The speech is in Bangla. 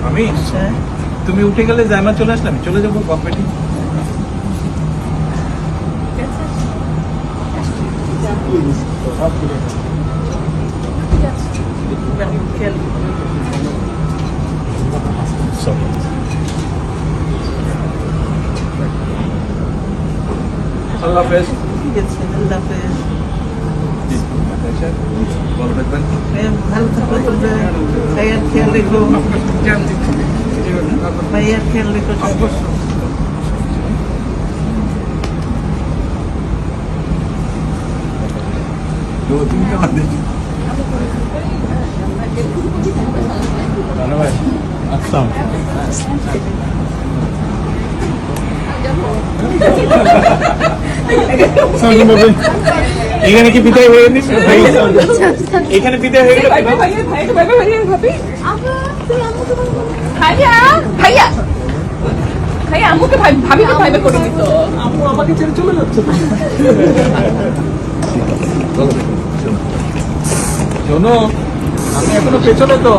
আমি তুমি উঠে গেলে জায়মা চলে আসলে আমি চলে যাবো কম্পিটি। আল্লাহ হাফেজ। ঠিক আছে, আল্লাহ হাফেজ। ভালো থাকবেন। ভালো থাকলে তোমরা ভাইয়ার খেয়াল রেখো, ভাইয়ার খেয়াল রেখো। এখানে কি বিদায় হয়ে গেছে? এখানে বিদায় হয়ে গেল। আম্মু আমাকে ছেড়ে চলে যাচ্ছে। শোনো, আমি এখনো পেছনে তো।